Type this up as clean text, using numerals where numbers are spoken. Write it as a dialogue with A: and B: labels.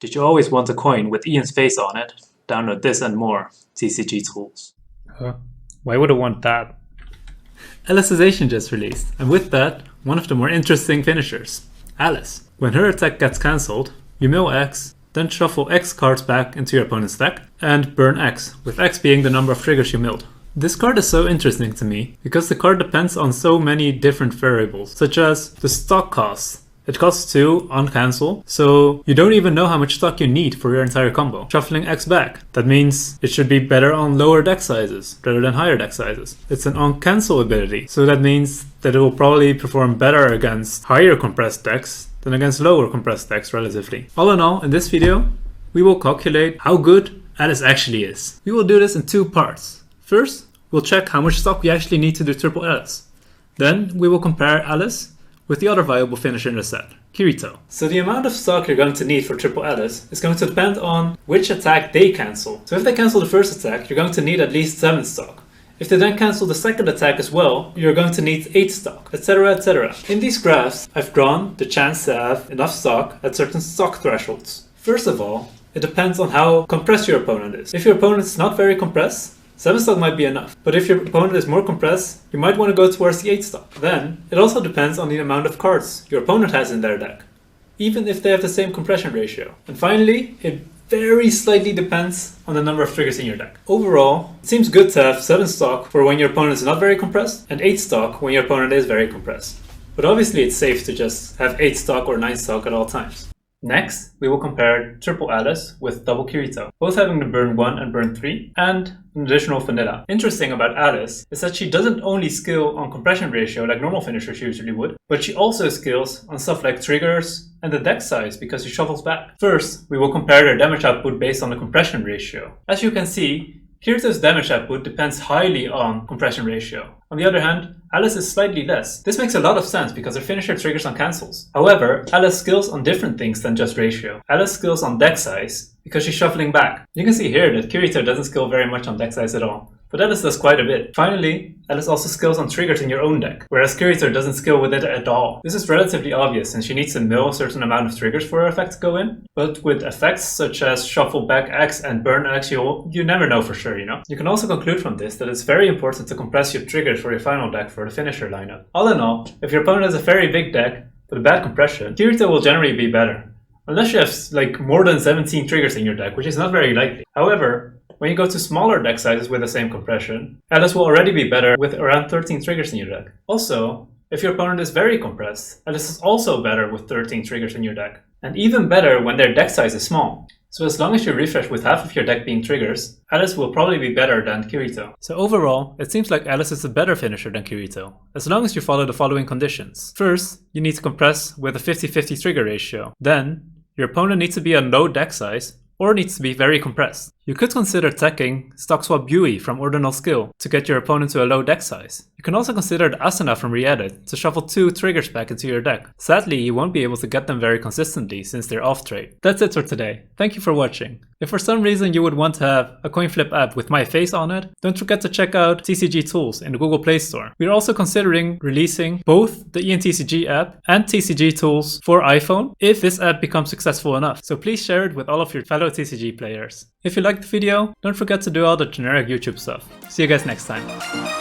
A: Did you always want a coin with Ian's face on it? Download this and more TCG tools.
B: Why would I want that? Alicization just released, and with that, one of the more interesting finishers, Alice. When her attack gets cancelled, you mill X, then shuffle X cards back into your opponent's deck, and burn X, with X being the number of triggers you milled. This card is so interesting to me, because the card depends on so many different variables, such as the stock cost. It costs 2 on cancel, so you don't even know how much stock you need for your entire combo. Shuffling X back, that means it should be better on lower deck sizes rather than higher deck sizes. It's an on cancel ability, so that means that it will probably perform better against higher compressed decks than against lower compressed decks relatively. All in all, in this video, we will calculate how good Alice actually is. We will do this in 2 parts. First, we'll check how much stock we actually need to do triple Alice. Then we will compare Alice with the other viable finisher in the set, Kirito. So the amount of stock you're going to need for triple Alice is going to depend on which attack they cancel. So if they cancel the first attack, you're going to need at least 7 stock. If they then cancel the second attack as well, you're going to need 8 stock, etc, etc. In these graphs, I've drawn the chance to have enough stock at certain stock thresholds. First of all, it depends on how compressed your opponent is. If your opponent is not very compressed, 7 stock might be enough, but if your opponent is more compressed, you might want to go towards the 8 stock. Then, it also depends on the amount of cards your opponent has in their deck, even if they have the same compression ratio. And finally, it very slightly depends on the number of triggers in your deck. Overall, it seems good to have 7 stock for when your opponent is not very compressed, and 8 stock when your opponent is very compressed. But obviously it's safe to just have 8 stock or 9 stock at all times. Next, we will compare triple Alice with double Kirito, both having the burn 1 and burn 3, and an additional vanilla. Interesting about Alice is that she doesn't only skill on compression ratio like normal finishers usually would, but she also skills on stuff like triggers and the deck size because she shuffles back. First, we will compare their damage output based on the compression ratio. As you can see, Kirito's damage output depends highly on compression ratio. On the other hand, Alice is slightly less. This makes a lot of sense because her finisher triggers on cancels. However, Alice skills on different things than just ratio. Alice skills on deck size because she's shuffling back. You can see here that Kirito doesn't skill very much on deck size at all, but Alice does quite a bit. Finally, Alice also skills on triggers in your own deck, whereas Kirito doesn't skill with it at all. This is relatively obvious since she needs to mill a certain amount of triggers for her effect to go in, but with effects such as shuffle back X and burn X, you never know for sure, you know? You can also conclude from this that it's very important to compress your triggers for your final deck for the finisher lineup. All in all, if your opponent has a very big deck with a bad compression, Kirito will generally be better. Unless you have like more than 17 triggers in your deck, which is not very likely. However, when you go to smaller deck sizes with the same compression, Alice will already be better with around 13 triggers in your deck. Also, if your opponent is very compressed, Alice is also better with 13 triggers in your deck. And even better when their deck size is small. So as long as you refresh with half of your deck being triggers, Alice will probably be better than Kirito. So overall, it seems like Alice is a better finisher than Kirito, as long as you follow the following conditions. First, you need to compress with a 50-50 trigger ratio. Then, your opponent needs to be on low deck size, or needs to be very compressed. You could consider teching Stock Swap Yui from Ordinal Skill to get your opponent to a low deck size. You can also consider the Asana from Re-Edit to shuffle 2 triggers back into your deck. Sadly, you won't be able to get them very consistently since they're off trade. That's it for today. Thank you for watching. If for some reason you would want to have a coin flip app with my face on it, don't forget to check out TCG Tools in the Google Play Store. We're also considering releasing both the IanTCG app and TCG Tools for iPhone if this app becomes successful enough. So please share it with all of your fellow TCG players. If you liked the video, don't forget to do all the generic YouTube stuff. See you guys next time.